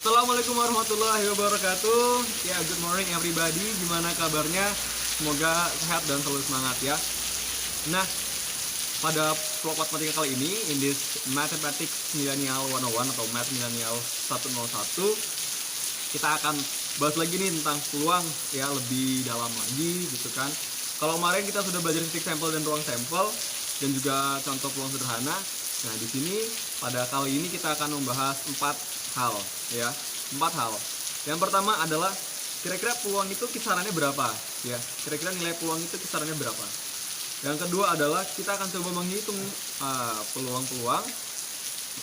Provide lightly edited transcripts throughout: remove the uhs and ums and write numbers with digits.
Assalamualaikum warahmatullahi wabarakatuh. Ya, good morning everybody. Gimana kabarnya? Semoga sehat dan selalu semangat ya. Nah, pada vlog matematika kali ini, in this Mathematics Millennial 101 atau Math Millennial 101, kita akan bahas lagi nih tentang peluang ya, lebih dalam lagi gitu kan. Kalau kemarin kita sudah belajar titik sampel dan ruang sampel dan juga contoh peluang sederhana. Nah, di sini pada kali ini kita akan membahas 4 hal ya. 4 hal. Yang pertama adalah kira-kira peluang itu kisarannya berapa ya. Kira-kira nilai peluang itu kisarannya berapa. Yang kedua adalah kita akan coba menghitung peluang-peluang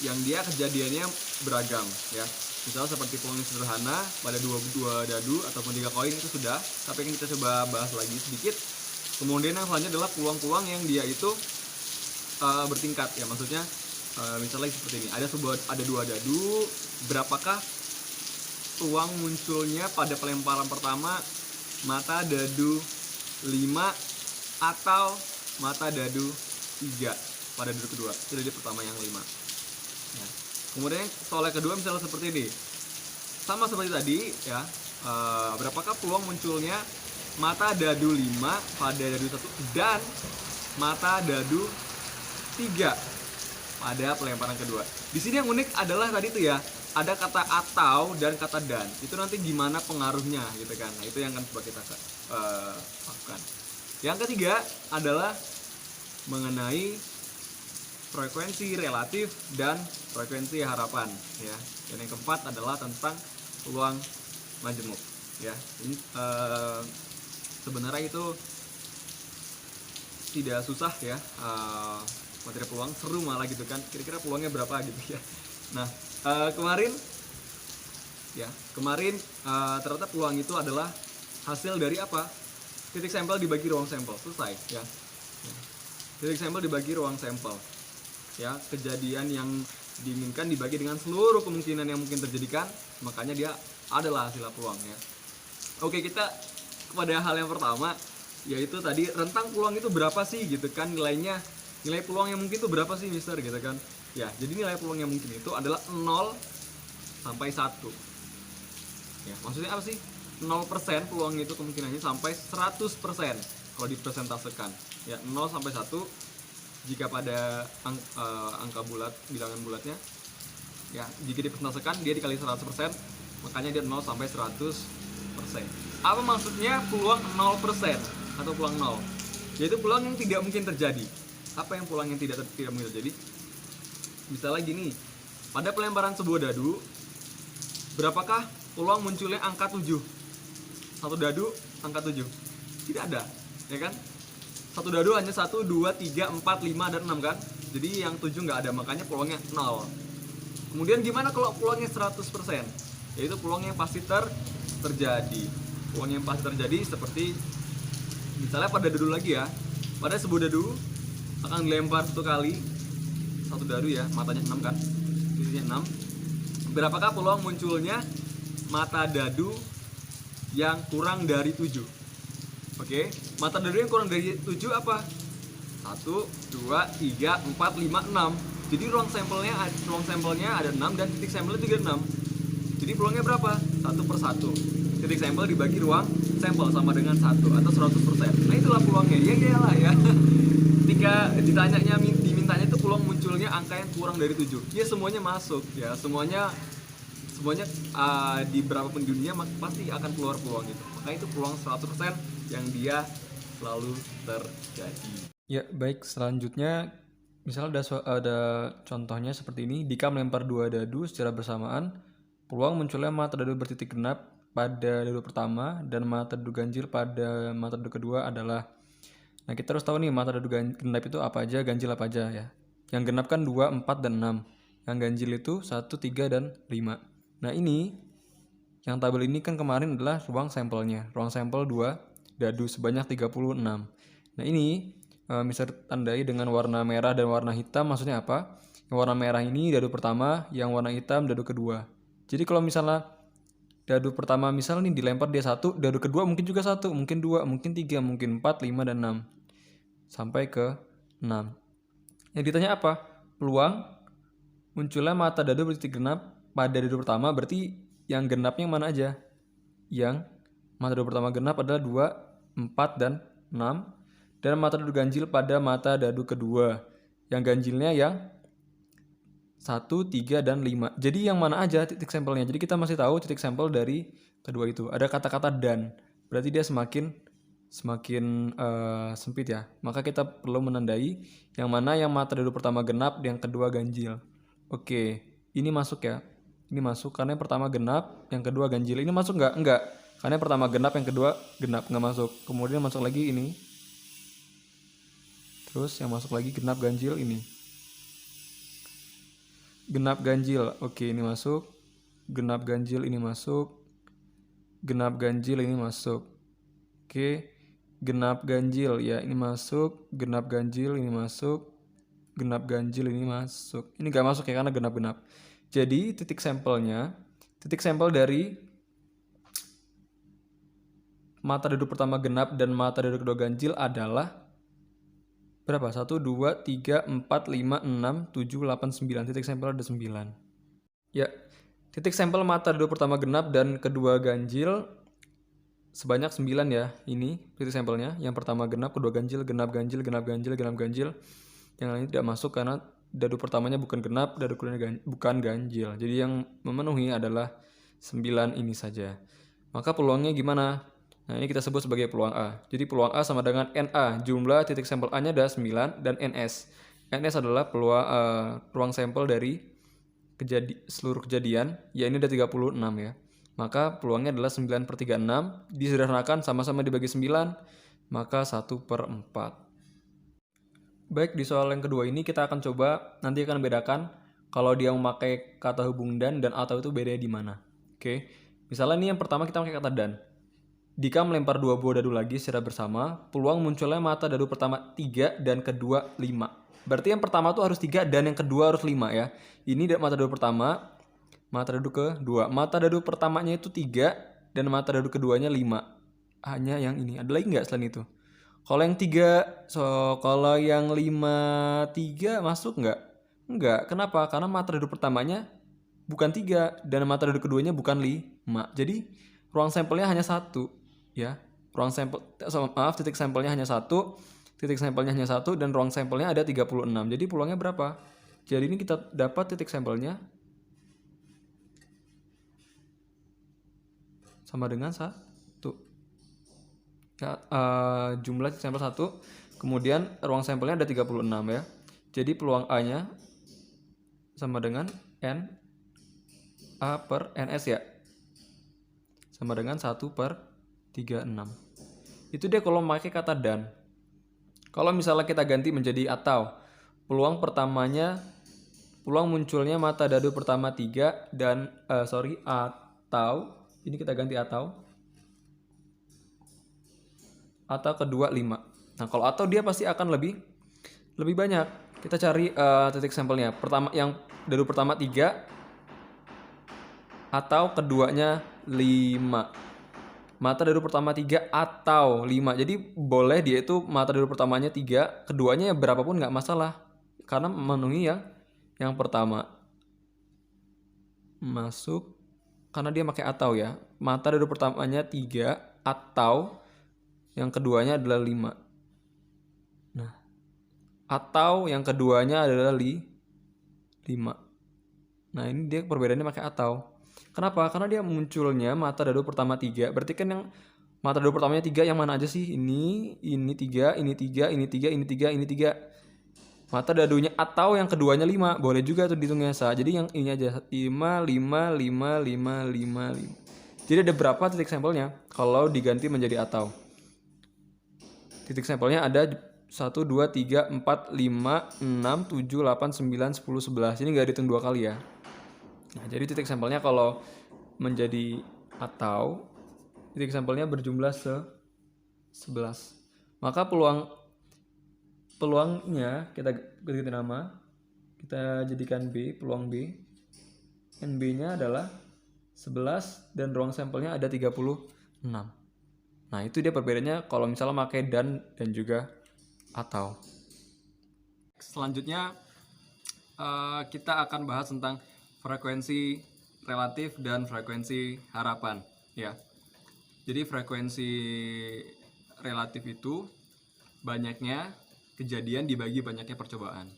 yang dia kejadiannya beragam ya. Misalnya seperti peluang yang sederhana pada dua dadu ataupun 3 koin itu sudah, tapi yang kita coba bahas lagi sedikit. Kemudian yang selanjutnya adalah peluang-peluang yang dia itu bertingkat ya, maksudnya misalnya seperti ini, ada 2 dadu, berapakah peluang munculnya pada pelemparan pertama mata dadu 5 atau mata dadu 3 pada dadu kedua. Itu dadu pertama yang 5 ya. Kemudian soal yang kedua misalnya seperti ini, sama seperti tadi ya, berapakah peluang munculnya mata dadu 5 pada dadu 1 dan mata dadu 3 pada pelemparan kedua. Di sini yang unik adalah tadi tuh ya, ada kata atau dan kata dan. Itu nanti gimana pengaruhnya gitu kan. Nah, itu yang akan coba kita lakukan. Yang ketiga adalah mengenai frekuensi relatif dan frekuensi harapan ya. Dan yang keempat adalah tentang peluang majemuk ya. Ini sebenarnya itu tidak susah ya, materi peluang seru malah gitu kan, kira-kira peluangnya berapa gitu ya. Nah, kemarin ternyata peluang itu adalah hasil dari apa, titik sampel dibagi ruang sampel, selesai ya. Titik sampel dibagi ruang sampel ya, kejadian yang diinginkan dibagi dengan seluruh kemungkinan yang mungkin terjadikan, makanya dia adalah hasil peluang ya. Oke, kita kepada hal yang pertama, yaitu tadi rentang peluang itu berapa sih gitu kan, nilai peluang yang mungkin itu berapa sih mister gitu kan ya. Jadi nilai peluang yang mungkin itu adalah 0 sampai 1 ya. Maksudnya apa sih? 0% peluang itu kemungkinannya sampai 100% kalau dipresentasekan ya. 0 sampai 1 jika pada angka bulat, bilangan bulatnya ya, jika dipresentasekan dia dikali 100%, makanya dia 0 sampai 100%. Apa maksudnya peluang 0% atau peluang 0? Yaitu peluang yang tidak mungkin terjadi. Apa yang peluang yang tidak mungkin terjadi? Misalnya gini, pada pelemparan sebuah dadu, berapakah peluang munculnya angka 7? Satu dadu angka 7? Tidak ada, ya kan? Satu dadu hanya 1, 2, 3, 4, 5, dan 6 kan? Jadi yang 7 nggak ada, makanya peluangnya 0. Kemudian gimana kalau peluangnya 100%? Yaitu peluang yang pasti terjadi. Peluang yang pasti terjadi seperti misalnya pada dadu lagi ya. Pada sebuah dadu akan dilempar satu kali, satu dadu ya, matanya 6 kan, sisinya 6. Berapakah peluang munculnya mata dadu yang kurang dari 7? Oke, mata dadu yang kurang dari 7 apa? 1, 2, 3, 4, 5, 6. Jadi ruang sampelnya ada 6 dan titik sampelnya juga 6. Jadi peluangnya berapa? 1/1. Titik sampel dibagi ruang sampel sama dengan 1 atau 100%. Nah, itulah peluangnya. Ya iyalah ya. Ketika dimintanya itu peluang munculnya angka yang kurang dari 7. Ya semuanya masuk ya. Semuanya di berapapun dunia pasti akan keluar peluang itu. Maka itu peluang 100% yang dia selalu terjadi. Ya, baik. Selanjutnya, misalnya ada contohnya seperti ini. Jika melempar 2 dadu secara bersamaan, peluang munculnya mata dadu bertitik genap pada dadu pertama dan mata dadu ganjil pada mata dadu kedua adalah. Nah, kita harus tahu nih mata dadu genap itu apa aja, ganjil apa aja ya. Yang genap kan 2, 4, dan 6. Yang ganjil itu 1, 3, dan 5. Nah, yang tabel ini kan kemarin adalah ruang sampelnya. Ruang sampel 2 dadu sebanyak 36. Nah, ini bisa tandai dengan warna merah dan warna hitam. Maksudnya apa? Yang warna merah ini dadu pertama, yang warna hitam dadu kedua. Jadi kalau misalnya dadu pertama misal nih dilempar dia 1, dadu kedua mungkin juga 1, mungkin 2, mungkin 3, mungkin 4, 5, dan 6. Sampai ke 6. Yang ditanya apa? Peluang munculnya mata dadu bertitik genap pada dadu pertama, berarti yang genapnya yang mana aja? Yang mata dadu pertama genap adalah 2, 4, dan 6. Dan mata dadu ganjil pada mata dadu kedua. Yang ganjilnya yang 1, 3, dan 5. Jadi yang mana aja titik sampelnya? Jadi kita masih tahu titik sampel dari kedua itu. Ada kata-kata dan. Berarti dia semakin sempit ya. Maka kita perlu menandai yang mana yang mata dadu pertama genap, yang kedua ganjil. Oke, ini masuk ya. Ini masuk karena yang pertama genap, yang kedua ganjil. Ini masuk nggak? Enggak. Karena yang pertama genap, yang kedua genap, nggak masuk. Kemudian masuk lagi ini. Terus yang masuk lagi genap ganjil ini. Genap ganjil. Oke, ini masuk. Genap ganjil ini masuk. Genap ganjil ini masuk. Oke. Genap ganjil ya, ini masuk. Genap ganjil ini masuk. Genap ganjil ini masuk. Ini nggak masuk ya karena genap-genap. Jadi titik sampel dari mata dadu pertama genap dan mata dadu kedua ganjil adalah berapa? 1, 2, 3, 4, 5, 6, 7, 8, 9. Titik sampel ada 9. Ya, titik sampel mata dadu pertama genap dan kedua ganjil sebanyak 9 ya. Ini titik sampelnya. Yang pertama genap, kedua ganjil, genap ganjil, genap ganjil, genap ganjil. Yang lain tidak masuk karena dadu pertamanya bukan genap, dadu keduanya bukan ganjil. Jadi yang memenuhi adalah 9 ini saja. Maka peluangnya gimana? Nah, ini kita sebut sebagai peluang A. Jadi peluang A sama dengan NA. Jumlah titik sampel A-nya ada 9 dan NS. NS adalah ruang sampel dari seluruh kejadian. Ya, ini ada 36 ya. Maka peluangnya adalah 9/36. Disederhanakan sama-sama dibagi 9. Maka 1/4. Baik, di soal yang kedua ini kita akan coba nanti akan bedakan kalau dia memakai kata hubung dan atau itu bedanya di mana. Oke. Misalnya ini yang pertama kita pakai kata dan. Dika melempar 2 buah dadu lagi secara bersama, peluang munculnya mata dadu pertama 3 dan kedua 5. Berarti yang pertama tuh harus 3 dan yang kedua harus 5 ya. Ini mata dadu pertama, mata dadu kedua. Mata dadu pertamanya itu 3 dan mata dadu keduanya 5. Hanya yang ini. Ada lagi nggak selain itu? Kalau yang 3, kalau yang 5, 3 masuk nggak? Enggak. Kenapa? Karena mata dadu pertamanya bukan 3 dan mata dadu keduanya bukan 5. Jadi ruang sampelnya hanya 1 ya. Titik sampelnya hanya 1, titik sampelnya hanya 1 dan ruang sampelnya ada 36. Jadi peluangnya berapa? Jadi ini kita dapat titik sampelnya sama dengan 1. Ya, jumlah sampel 1, kemudian ruang sampelnya ada 36 ya. Jadi peluang A-nya sama dengan N A per NS ya. Sama dengan 1/36. Itu dia kalau memakai kata dan. Kalau misalnya kita ganti menjadi atau, peluang munculnya mata dadu pertama 3 dan atau, ini kita ganti atau kedua 5. Nah, kalau atau dia pasti akan lebih banyak. Kita cari titik sampelnya. Pertama yang dadu pertama 3 atau keduanya 5. Mata dadu pertama 3 atau 5. Jadi boleh dia itu mata dadu pertamanya 3, keduanya berapapun nggak masalah. Karena memenuhi yang pertama. Masuk karena dia pakai atau ya. Mata dadu pertamanya 3 atau yang keduanya adalah 5. Nah, atau yang keduanya adalah 5. Nah, ini dia perbedaannya pakai atau. Kenapa? Karena dia munculnya mata dadu pertama 3. Berarti kan yang mata dadu pertamanya 3 yang mana aja sih? Ini 3, ini 3, ini 3, ini 3, ini 3. Mata dadunya atau yang keduanya 5. Boleh juga tuh dihitungnya sah. Jadi yang ini aja 5, 5, 5, 5, 5, 5. Jadi ada berapa titik sampelnya kalau diganti menjadi atau? Titik sampelnya ada 1, 2, 3, 4, 5, 6, 7, 8, 9, 10, 11. Ini nggak dihitung 2 kali ya. Nah, jadi titik sampelnya kalau menjadi atau, titik sampelnya berjumlah 11. Maka peluangnya kita ganti nama. Kita jadikan B, peluang B. NB-nya adalah 11 dan ruang sampelnya ada 36. Nah, itu dia perbedaannya kalau misalnya pakai dan juga atau. Selanjutnya kita akan bahas tentang frekuensi relatif dan frekuensi harapan, ya. Jadi frekuensi relatif itu banyaknya kejadian dibagi banyaknya percobaan.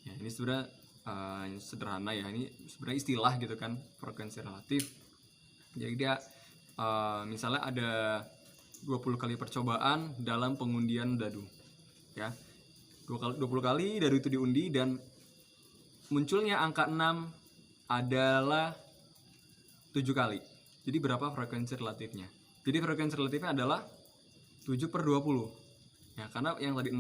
Ya, ini sebenarnya sederhana ya, ini sebenarnya istilah gitu kan, frekuensi relatif. Jadi dia misalnya ada 20 kali percobaan dalam pengundian dadu, ya. 20 kali dadu itu diundi dan munculnya angka 6 adalah 7 kali. Jadi berapa frekuensi relatifnya? Jadi frekuensi relatifnya adalah 7/20. Ya, karena yang tadi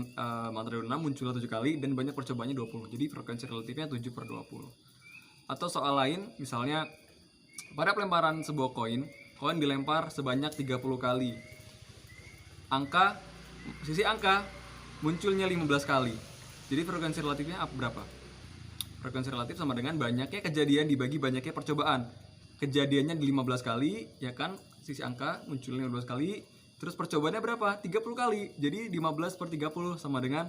mata dadu 6 munculnya 7 kali dan banyak percobaannya 20. Jadi frekuensi relatifnya 7/20. Atau soal lain, misalnya pada pelemparan sebuah koin dilempar sebanyak 30 kali. Sisi angka munculnya 15 kali. Jadi frekuensi relatifnya berapa? Frekuensi relatif sama dengan banyaknya kejadian dibagi banyaknya percobaan. Kejadiannya di 15 kali, ya kan? Sisi angka munculnya 15 kali. Terus percobaannya berapa? 30 kali. Jadi 15/30 sama dengan,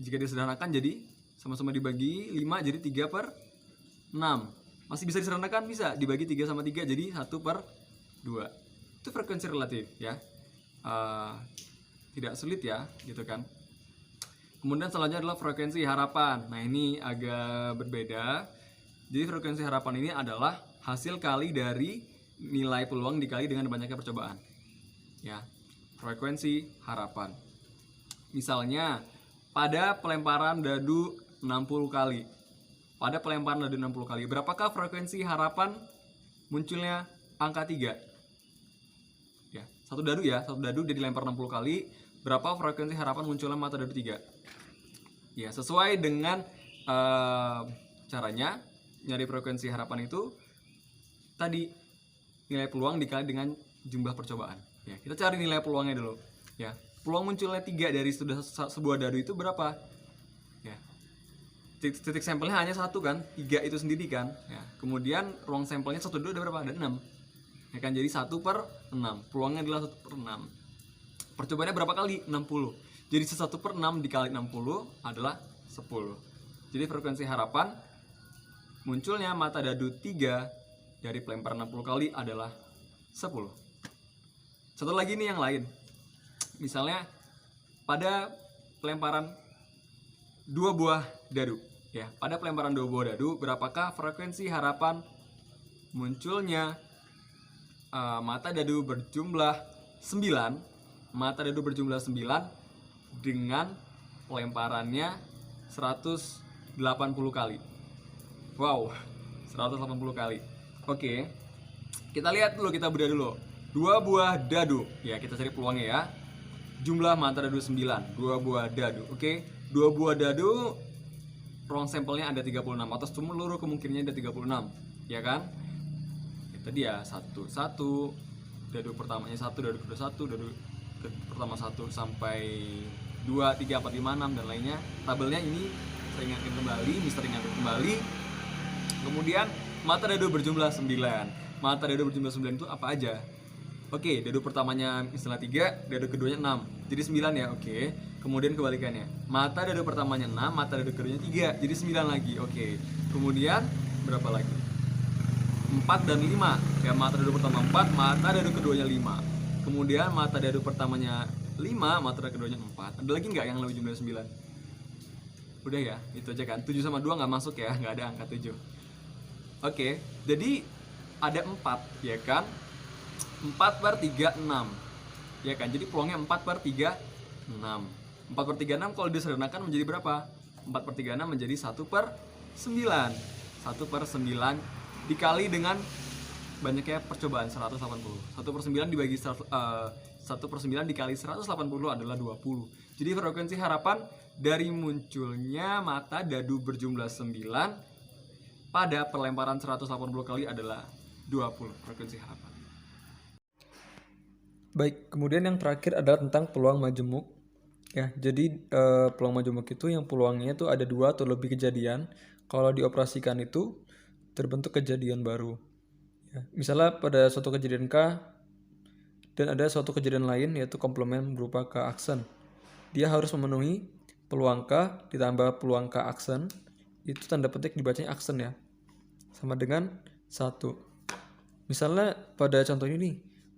jika disederhanakan jadi sama-sama dibagi 5 jadi 3/6. Masih bisa disederhanakan? Bisa. Dibagi 3 sama 3 jadi 1/2. Itu frekuensi relatif, ya. Tidak sulit ya, gitu kan. Kemudian selanjutnya adalah frekuensi harapan. Nah, ini agak berbeda. Jadi frekuensi harapan ini adalah hasil kali dari nilai peluang dikali dengan banyaknya percobaan. Ya. Frekuensi harapan. Misalnya pada pelemparan dadu 60 kali. Pada pelemparan dadu 60 kali, berapakah frekuensi harapan munculnya angka 3? Ya, satu dadu dia dilempar 60 kali, berapa frekuensi harapan munculnya mata dadu 3? Ya, sesuai dengan caranya nyari frekuensi harapan itu tadi nilai peluang dikali dengan jumlah percobaan. Ya, kita cari nilai peluangnya dulu. Ya, peluang munculnya 3 dari sebuah dadu itu berapa? Ya, titik sampelnya hanya 1 kan, 3 itu sendiri kan. Ya, kemudian ruang sampelnya satu dadu ada berapa? Ada 6. Ya kan, jadi 1/6. Peluangnya adalah 1/6. Percobaannya berapa kali? 60. Jadi 1/6 dikali 60 adalah 10. Jadi frekuensi harapan munculnya mata dadu 3 dari pelempar 60 kali adalah 10. Satu lagi nih yang lain. Misalnya pada pelemparan 2 buah dadu. Ya, pada pelemparan 2 buah dadu, berapakah frekuensi harapan munculnya mata dadu berjumlah 9, dengan pelemparannya 180 kali. Wow, 180 kali. Oke. Kita lihat dulu, kita bedah dulu. 2 buah dadu. Ya, kita cari peluangnya ya. Jumlah mata dadu 9, 2 buah dadu. Oke. 2 buah dadu, ruang sampelnya ada 36 atau seluruh kemungkinannya ada 36, ya kan? Itu dia 1 dadu pertamanya 1, dadu kedua 1, dadu pertama 1 sampai 2, 3, 4, 5, 6 dan lainnya. Tabelnya ini saya ingatkan kembali, Mister ingatkan kembali. Kemudian mata dadu berjumlah 9. Mata dadu berjumlah 9 itu apa aja? Oke, dadu pertamanya misalnya 3, dadu keduanya 6. Jadi 9 ya, oke. Kemudian kebalikannya. Mata dadu pertamanya 6, mata dadu keduanya 3. Jadi 9 lagi, oke. Kemudian berapa lagi? 4 dan 5. Ya, mata dadu pertama 4, mata dadu keduanya 5. Kemudian mata dadu pertamanya 5, mata dadu keduanya 4. Ada lagi nggak yang lebih jumlah 9? Udah ya, itu aja kan. 7 sama 2 nggak masuk ya, nggak ada angka 7. Oke, jadi ada 4, ya kan? 4/3, 6. Ya kan, jadi peluangnya 4/3, 6. 4/3, 6 kalau disederhanakan menjadi berapa? 4/3, 6 menjadi 1/9. 1/9 dikali dengan banyaknya percobaan 180. 1/9 dibagi 1/9 dikali 180 adalah 20. Jadi frekuensi harapan dari munculnya mata dadu berjumlah 9 pada perlemparan 180 kali adalah 20 frekuensi harapan. Baik, kemudian yang terakhir adalah tentang peluang majemuk. Ya, jadi peluang majemuk itu yang peluangnya itu ada 2 atau lebih kejadian. Kalau dioperasikan itu terbentuk kejadian baru. Ya, misalnya pada suatu kejadian K dan ada suatu kejadian lain yaitu komplement berupa K aksen. Dia harus memenuhi peluang K ditambah peluang K aksen. Itu tanda petik dibacanya aksen ya. sama dengan 1. Misalnya pada contoh ini nih,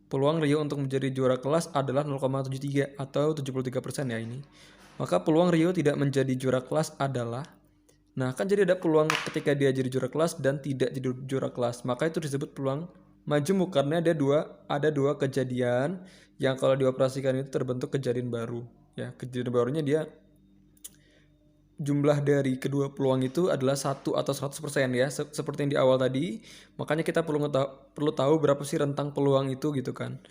peluang Rio untuk menjadi juara kelas adalah 0,73 atau 73% ya ini. Maka peluang Rio tidak menjadi juara kelas adalah, nah kan jadi ada peluang ketika dia jadi juara kelas dan tidak jadi juara kelas. Maka itu disebut peluang majemuk karena ada dua kejadian yang kalau dioperasikan itu terbentuk kejadian baru. Ya, kejadian barunya dia jumlah dari kedua peluang itu adalah 1 atau 100% ya, seperti yang di awal tadi. Makanya kita perlu tahu berapa sih rentang peluang itu gitu kan.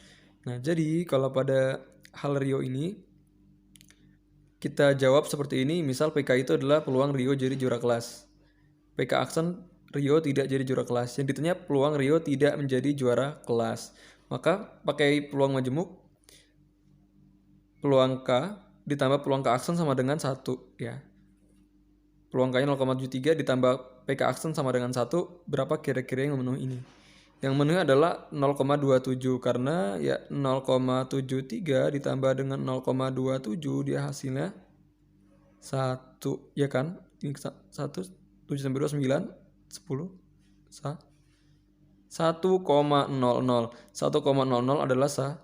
Nah, jadi kalau pada hal Rio ini kita jawab seperti ini, misal PK itu adalah peluang Rio jadi juara kelas. PK aksen Rio tidak jadi juara kelas. Yang ditanya peluang Rio tidak menjadi juara kelas. Maka pakai peluang majemuk, peluang K ditambah peluang K aksen sama dengan 1 ya. Peluang K-nya 0,73 ditambah PK aksen sama dengan 1, berapa kira-kira yang memenuhi ini? Yang memenuhi adalah 0,27 karena ya 0,73 ditambah dengan 0,27 dia hasilnya 1 ya kan? Ini 1, 7 sampai 2, 9, 10, 1,00. 1,00 adalah 1.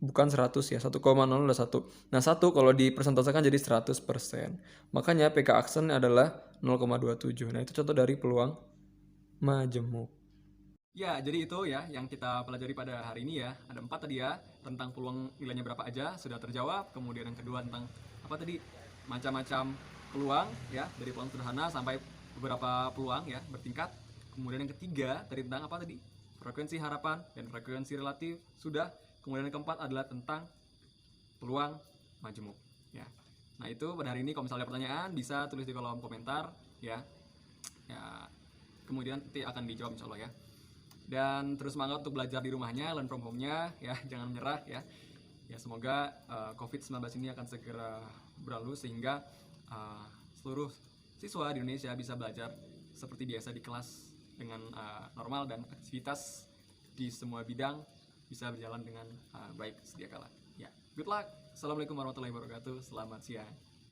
Bukan 100 ya, 1,0 adalah 1. Nah 1 kalau dipersentasekan jadi 100%. Makanya PK aksen adalah 0,27. Nah itu contoh dari peluang majemuk. Ya, jadi itu ya yang kita pelajari pada hari ini ya. Ada 4 tadi ya, tentang peluang nilainya berapa aja sudah terjawab. Kemudian yang kedua tentang apa tadi? Macam-macam peluang ya, dari peluang sederhana sampai beberapa peluang ya bertingkat. Kemudian yang ketiga tadi tentang apa tadi? Frekuensi harapan dan frekuensi relatif sudah. Kemudian yang keempat adalah tentang peluang majemuk ya. Nah, itu pada hari ini kalau misalnya ada pertanyaan bisa tulis di kolom komentar ya. Ya, kemudian nanti akan dijawab insya Allah ya. Dan terus semangat untuk belajar di rumahnya, learn from home-nya ya, jangan menyerah ya. Ya semoga COVID-19 ini akan segera berlalu sehingga seluruh siswa di Indonesia bisa belajar seperti biasa di kelas dengan normal dan aktivitas di semua bidang bisa berjalan dengan baik sedia kala. Ya, good luck. Assalamualaikum warahmatullahi wabarakatuh. Selamat siang.